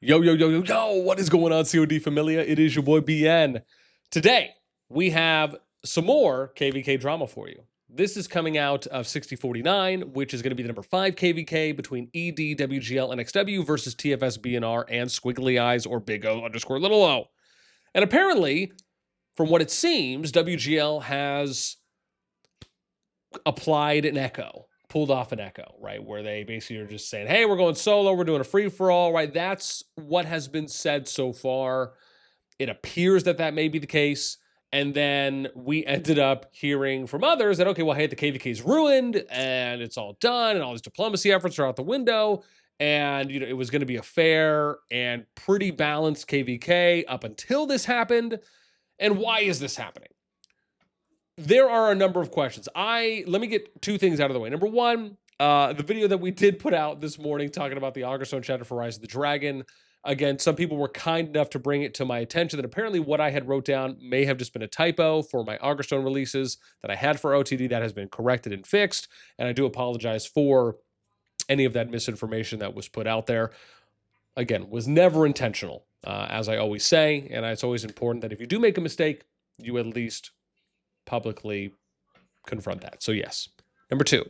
Yo, what is going on, COD Familia? It is your boy BN. Today, we have some more KVK drama for you. This is coming out of 6049, which is going to be the number 5 KVK between ED, WGL, NXW versus TFS BNR and Squiggly Eyes or Big O _ little o. And apparently, from what it seems, WGL has applied an echo. Pulled off an echo, right? Where they basically are just saying, hey, we're going solo, we're doing a free-for-all, right? That's what has been said so far. It appears that that may be the case. And then we ended up hearing from others that, okay, well, hey, the KVK is ruined and it's all done and all these diplomacy efforts are out the window. And, it was going to be a fair and pretty balanced KVK up until this happened. And why is this happening? There are a number of questions. Let me get two things out of the way. Number one, the video that we did put out this morning talking about the Augerstone chapter for Rise of the Dragon. Again, some people were kind enough to bring it to my attention that apparently what I had wrote down may have just been a typo for my Augerstone releases that I had for OTD. That has been corrected and fixed, and I do apologize for any of that misinformation that was put out there. Again, was never intentional, as I always say, and it's always important that if you do make a mistake, you at least publicly confront that. So yes. Number 2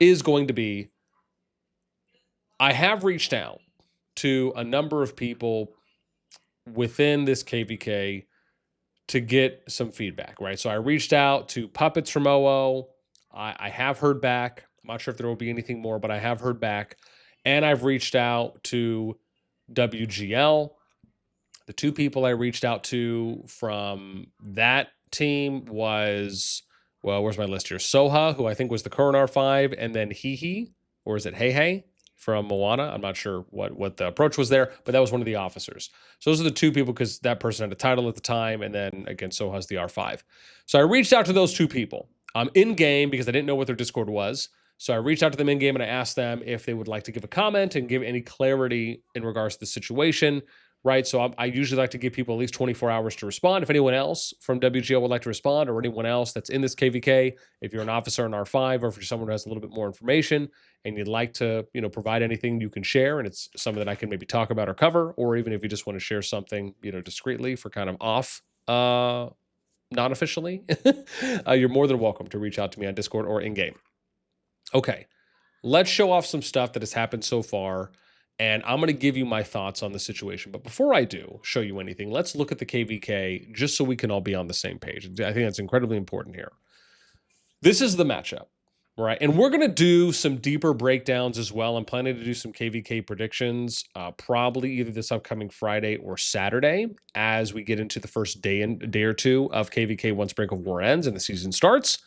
is going to be, I have reached out to a number of people within this KVK to get some feedback, right? So I reached out to Puppets from OO. I have heard back. I'm not sure if there will be anything more, but I have heard back. And I've reached out to WGL. The 2 people I reached out to from that team was, well, where's my list here? Soha, who I think was the current R5, and then Hehe, or is it Hey from Moana? I'm not sure what the approach was there, but that was one of the officers. So those are the 2 people because that person had a title at the time, and then again, Soha's the R5. So I reached out to those 2 people in game because I didn't know what their Discord was. So I reached out to them in game and I asked them if they would like to give a comment and give any clarity in regards to the situation. Right, so I usually like to give people at least 24 hours to respond. If anyone else from WGL would like to respond, or anyone else that's in this KVK, if you're an officer in R5, or if you're someone who has a little bit more information and you'd like to, provide anything, you can share, and it's something that I can maybe talk about or cover, or even if you just want to share something, discreetly for kind of off, non-officially, you're more than welcome to reach out to me on Discord or in game. Okay, let's show off some stuff that has happened so far. And I'm going to give you my thoughts on the situation. But before I do show you anything, let's look at the KVK just so we can all be on the same page. I think that's incredibly important here. This is the matchup, right? And we're going to do some deeper breakdowns as well. I'm planning to do some KVK predictions, probably either this upcoming Friday or Saturday as we get into the first day or two of KVK once Brink of War ends and the season starts.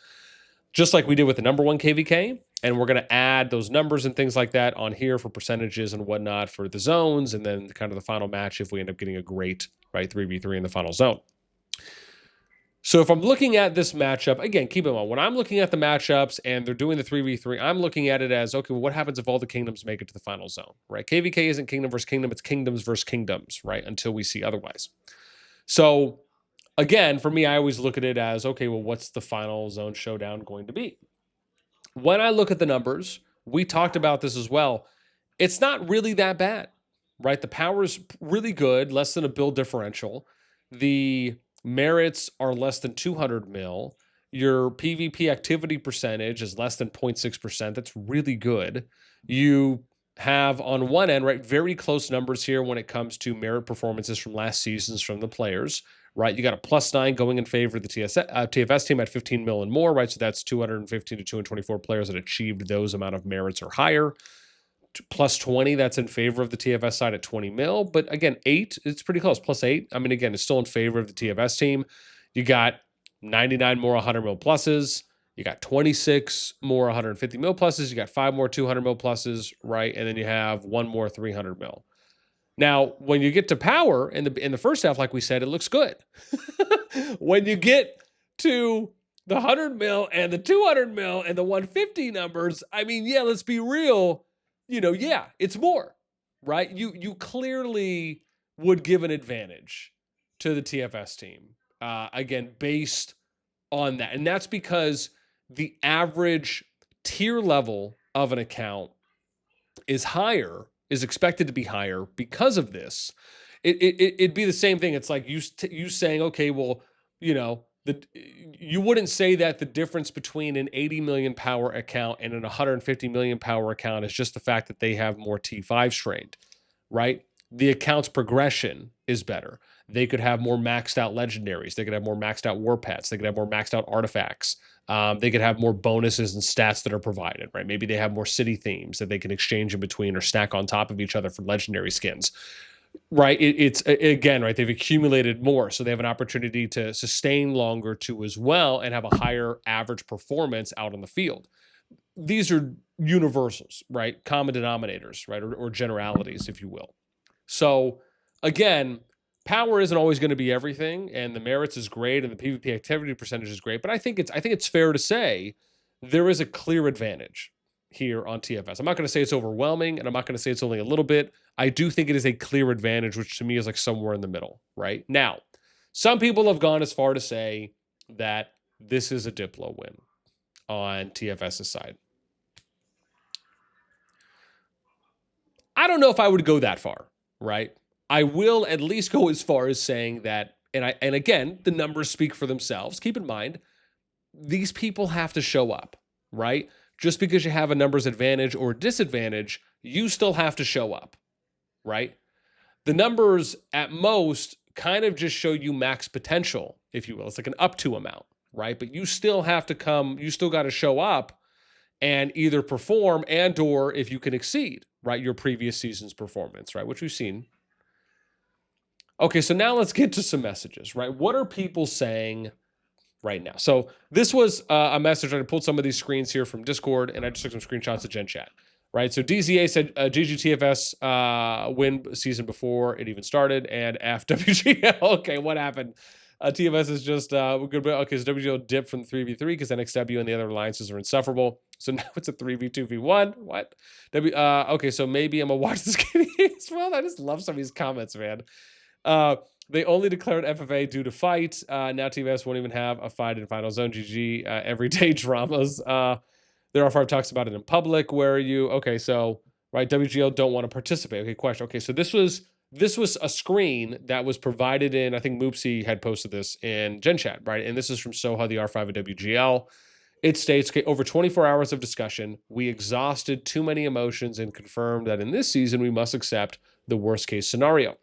Just like we did with the number 1 KVK. And we're going to add those numbers and things like that on here for percentages and whatnot for the zones. And then kind of the final match if we end up getting a great, 3v3 in the final zone. So if I'm looking at this matchup, again, keep in mind, when I'm looking at the matchups and they're doing the 3v3, I'm looking at it as, okay, well, what happens if all the kingdoms make it to the final zone, right? KVK isn't kingdom versus kingdom. It's kingdoms versus kingdoms, right? Until we see otherwise. So again, for me, I always look at it as, okay, well, what's the final zone showdown going to be? When I look at the numbers, we talked about this as well. It's not really that bad, right? The power is really good, less than a build differential. The merits are less than 200 mil. Your PvP activity percentage is less than 0.6%. That's really good. You have on one end, right, very close numbers here when it comes to merit performances from last seasons from the players. Right, you got a +9 going in favor of the TFS team at 15 mil and more, right? So that's 215 to 224 players that achieved those amount of merits or higher. +20, that's in favor of the TFS side at 20 mil. But again, 8, it's pretty close. +8, I mean, again, it's still in favor of the TFS team. You got 99 more 100 mil pluses. You got 26 more 150 mil pluses. You got 5 more 200 mil pluses, right? And then you have 1 more 300 mil. Now, when you get to power in the first half, like we said, it looks good. When you get to the 100 mil and the 200 mil and the 150 numbers, I mean, yeah, let's be real. Yeah, it's more, right? You clearly would give an advantage to the TFS team, again, based on that. And that's because the average tier level of an account is higher is expected to be higher because of this. It'd be the same thing. It's like you saying, okay, well, you know, you wouldn't say that the difference between an 80 million power account and an 150 million power account is just the fact that they have more T5 trained, right? The account's progression is better. They could have more maxed out legendaries. They could have more maxed out war pets. They could have more maxed out artifacts. They could have more bonuses and stats that are provided, right? Maybe they have more city themes that they can exchange in between or stack on top of each other for legendary skins, right? It's again, right? They've accumulated more, so they have an opportunity to sustain longer too as well and have a higher average performance out on the field. These are universals, right? Common denominators, right? Or generalities, if you will. So again, power isn't always going to be everything, and the merits is great, and the PvP activity percentage is great. But I think it's fair to say there is a clear advantage here on TFS. I'm not going to say it's overwhelming, and I'm not going to say it's only a little bit. I do think it is a clear advantage, which to me is like somewhere in the middle, right? Now, some people have gone as far to say that this is a Diplo-Win on TFS's side. I don't know if I would go that far, right? I will at least go as far as saying that, and again, the numbers speak for themselves. Keep in mind, these people have to show up, right? Just because you have a numbers advantage or disadvantage, you still have to show up, right? The numbers at most kind of just show you max potential, if you will. It's like an up to amount, right? But you still have to come, you still got to show up and either perform and or if you can exceed, right, your previous season's performance, right, which we've seen. Okay, so now let's get to some messages, right? What are people saying right now? So this was a message. I pulled some of these screens here from Discord, and I just took some screenshots of Gen Chat, right? So DZA said GGTFS win season before it even started, and FWGL. Okay, what happened? TFS is just good. Okay, so WGL dipped from 3v3 because NXW and the other alliances are insufferable. So now it's a 3v2v1. What? Okay, so maybe I'm gonna watch this game as well. I just love some of these comments, man. They only declared FFA due to fight. Now TFS won't even have a fight in Final Zone. GG. Everyday dramas. There are 5 talks about it in public. Where are you? Okay, so right, WGL don't want to participate. Okay, question. Okay, so this was a screen that was provided in, I think Moopsy had posted this in Gen Chat, right? And this is from Soha, the R5 of WGL. It states, okay, over 24 hours of discussion, we exhausted too many emotions and confirmed that in this season, we must accept the worst case scenario.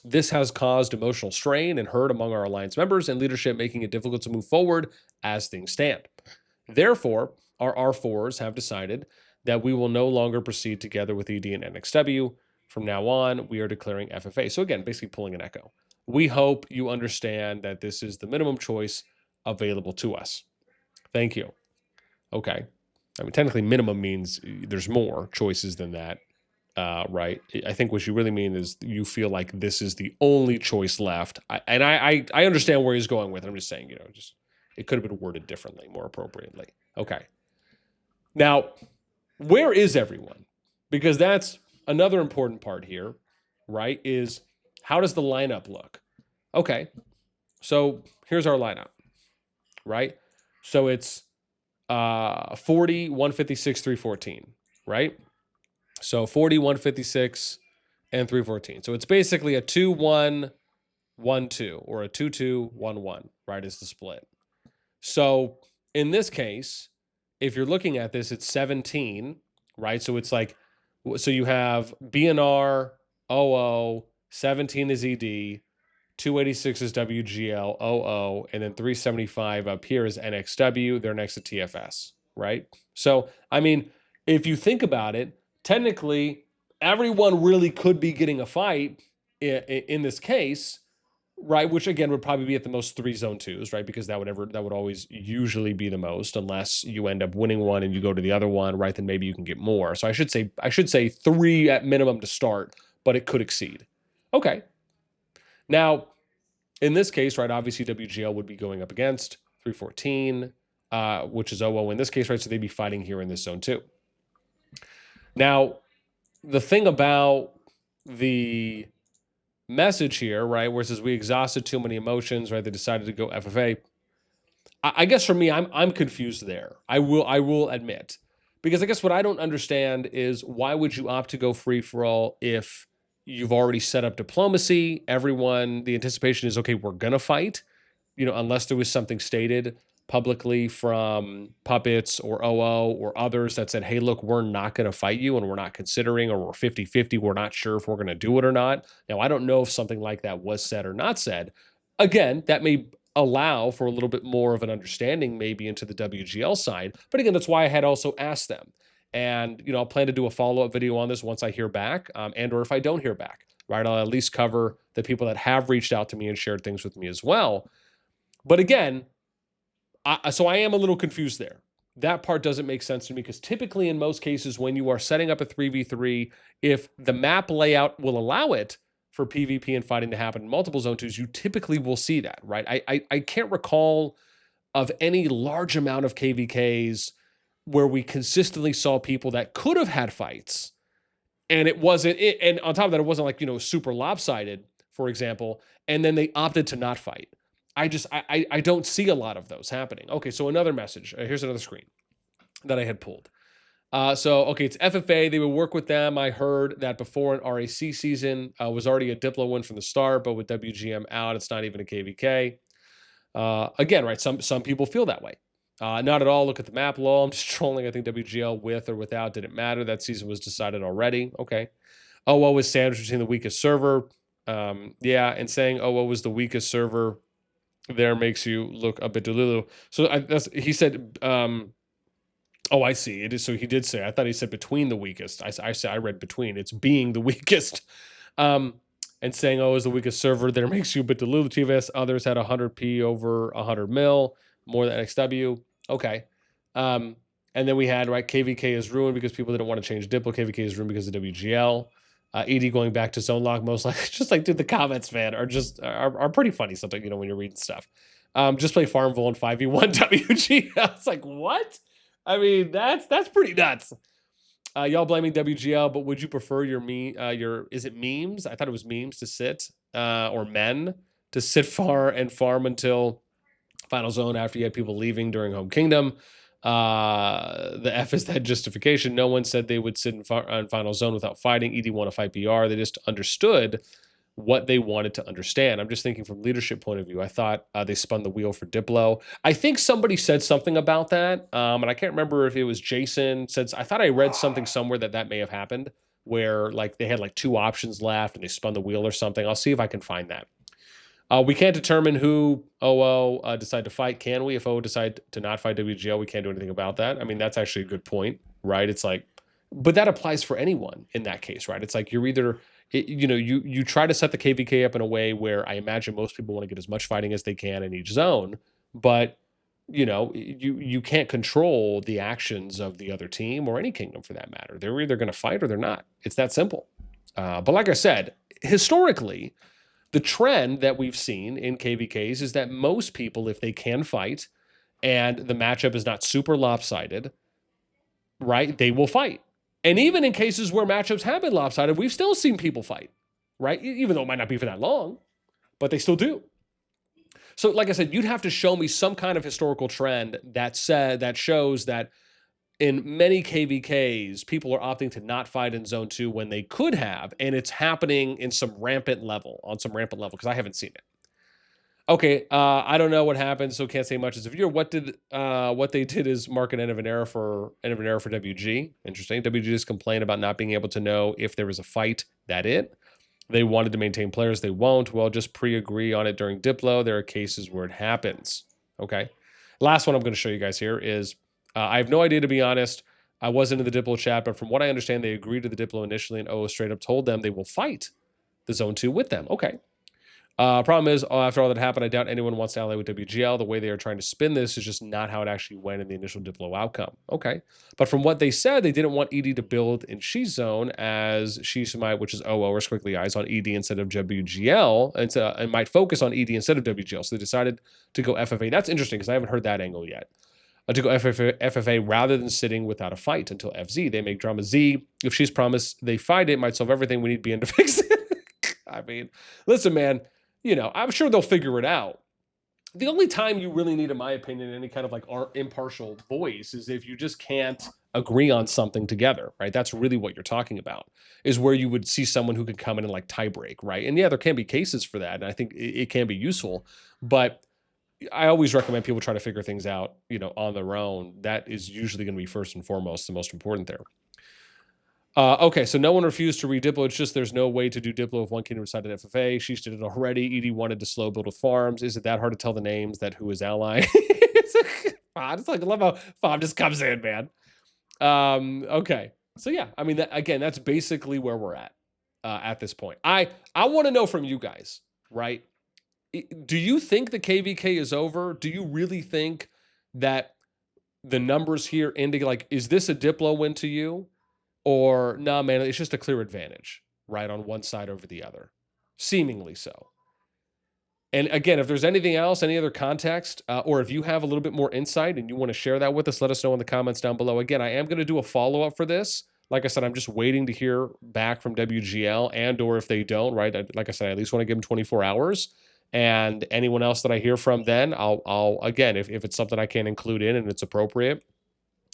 This has caused emotional strain and hurt among our alliance members and leadership, making it difficult to move forward as things stand. Therefore, our R4s have decided that we will no longer proceed together with ED and NXW. From now on, we are declaring FFA. So again, basically pulling an echo. We hope you understand that this is the minimum choice available to us. Thank you. Okay. I mean, technically minimum means there's more choices than that, right? I think what you really mean is you feel like this is the only choice left. I understand where he's going with it. I'm just saying, just it could have been worded differently, more appropriately. Okay. Now, where is everyone? Because that's another important part here, right? Is how does the lineup look? Okay. So here's our lineup, right? So it's 40, 156, 314, right? So 40, 156, and 314. So it's basically a 2-1-1-2 or a 2-2-1-1, right, is the split. So in this case, if you're looking at this, it's 17, right? So it's like, so you have BNR, OO, 17 is ED, 286 is WGL, OO, and then 375 up here is NXW. They're next to TFS, right? So, I mean, if you think about it, technically, everyone really could be getting a fight in this case, right? Which again would probably be at the most 3 zone 2s, right? Because that would always usually be the most, unless you end up winning one and you go to the other one, right? Then maybe you can get more. So I should say 3 at minimum to start, but it could exceed. Okay. Now, in this case, right, obviously WGL would be going up against 314, which is OO in this case, right? So they'd be fighting here in this zone 2. Now, the thing about the message here, right, where it says we exhausted too many emotions, right? They decided to go FFA. I guess for me, I'm confused there. I will admit, Because I guess what I don't understand is why would you opt to go free for all if you've already set up diplomacy? Everyone, the anticipation is, okay, we're going to fight, unless there was something stated publicly from Puppets or OO or others that said, hey, look, we're not going to fight you and we're not considering, or we're 50-50. We're not sure if we're going to do it or not. Now, I don't know if something like that was said or not said. Again, that may allow for a little bit more of an understanding maybe into the WGL side. But again, that's why I had also asked them. And, I'll plan to do a follow-up video on this once I hear back, and or if I don't hear back, right? I'll at least cover the people that have reached out to me and shared things with me as well. But again, so I am a little confused there. That part doesn't make sense to me because typically in most cases when you are setting up a 3v3, if the map layout will allow it for PvP and fighting to happen in multiple zone 2s, you typically will see that, right? I can't recall of any large amount of KVKs where we consistently saw people that could have had fights and it wasn't, and on top of that, it wasn't like, super lopsided, for example, and then they opted to not fight. I don't see a lot of those happening. Okay, so another message. Here's another screen that I had pulled. Okay, it's FFA. They would work with them. I heard that before an RAC season was already a Diplo-Win from the start, but with WGM out, it's not even a KVK. Again, right, some people feel that way. Not at all. Look at the map, lol. I'm just trolling. I think WGL with or without didn't matter. That season was decided already. Okay. OO was sandwiched between the weakest server. Yeah, and saying OO was the weakest server there makes you look a bit delulu. So he said, oh, I see. It is. So he did say, I thought he said between the weakest. I read between. It's being the weakest. And saying, oh, is the weakest server there makes you a bit delulu. TFS, others had 100p over 100 mil, more than XW. Okay. And then we had, right, KVK is ruined because people didn't want to change Diplo. KVK is ruined because of WGL. ED going back to zone lock, most likely. Just like, dude, the comments, man, are pretty funny sometimes, when you're reading stuff. Just play Farmville and 5v1 WG. I was like, what? I mean, that's pretty nuts. Y'all blaming WGL, but would you prefer is it memes? I thought it was memes to sit, or men to sit far and farm until final zone after you had people leaving during Home Kingdom. The F is that justification. No one said they would sit in final zone without fighting. ED want to fight BR. They just understood what they wanted to understand. I'm just thinking from leadership point of view. I thought they spun the wheel for Diplo. I think somebody said something about that, and I can't remember if it was Jason. I thought I read something somewhere that may have happened, where like they had like 2 options left and they spun the wheel or something. I'll see if I can find that. We can't determine who OO decide to fight, can we? If OO decide to not fight WGL, we can't do anything about that. I mean, that's actually a good point, right? It's like, but that applies for anyone in that case, right? It's like you're either, you try to set the KVK up in a way where I imagine most people want to get as much fighting as they can in each zone, but you can't control the actions of the other team or any kingdom for that matter. They're either going to fight or they're not. It's that simple. But like I said, historically, the trend that we've seen in KVKs is that most people, if they can fight and the matchup is not super lopsided, right, they will fight. And even in cases where matchups have been lopsided, we've still seen people fight, right? Even though it might not be for that long, but they still do. So like I said, you'd have to show me some kind of historical trend that shows that in many KVKs, people are opting to not fight in zone 2 when they could have, and it's happening in some rampant level, because I haven't seen it. Okay, I don't know what happened, so can't say much as a viewer. What they did is mark an end of an era for WG. Interesting. WG just complained about not being able to know if there was a fight. They wanted to maintain players. They won't. Well, just pre-agree on it during Diplo. There are cases where it happens. Okay. Last one I'm going to show you guys here is, I have no idea, to be honest. I wasn't in the Diplo chat, but from what I understand, they agreed to the Diplo initially, and OO straight up told them they will fight the Zone 2 with them. Okay. Problem is, after all that happened, I doubt anyone wants to ally with WGL. The way they are trying to spin this is just not how it actually went in the initial Diplo outcome. Okay. But from what they said, they didn't want ED to build in She Zone, as She might, which is OO or Squiggly Eyes, on ED instead of WGL, and might focus on ED instead of WGL. So they decided to go FFA. That's interesting because I haven't heard that angle yet. To go FFA rather than sitting without a fight until FZ. They make drama Z. If she's promised they fight, it might solve everything. We need BN to fix it. I mean, listen, man, I'm sure they'll figure it out. The only time you really need, in my opinion, any kind of like impartial voice is if you just can't agree on something together, right? That's really what you're talking about, is where you would see someone who could come in and like tie break, right? And yeah, there can be cases for that, and I think it can be useful, but I always recommend people try to figure things out, on their own. That is usually going to be first and foremost the most important there. Okay, so no one refused to read Diplo. It's just there's no way to do Diplo if one kingdom decided FFA. Sheesh did it already. Edie wanted to slow build with farms. Is it that hard to tell the names that who is ally? I just like, I love how Fam just comes in, man. Okay, so yeah, I mean, again, that's basically where we're at this point. I want to know from you guys, right? Do you think the KVK is over? Do you really think that the numbers here indicate, like, is this a Diplo win to you? Or, nah, man, it's just a clear advantage, right, on one side over the other. Seemingly so. And again, if there's anything else, any other context, or if you have a little bit more insight and you want to share that with us, let us know in the comments down below. Again, I am going to do a follow-up for this. Like I said, I'm just waiting to hear back from WGL, and or if they don't, right, like I said, I at least want to give them 24 hours. And anyone else that I hear from then, I'll again, if it's something I can include in and it's appropriate,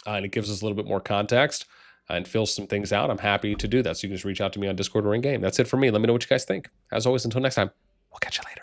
and it gives us a little bit more context and fills some things out, I'm happy to do that. So you can just reach out to me on Discord or in-game. That's it for me. Let me know what you guys think. As always, until next time, we'll catch you later.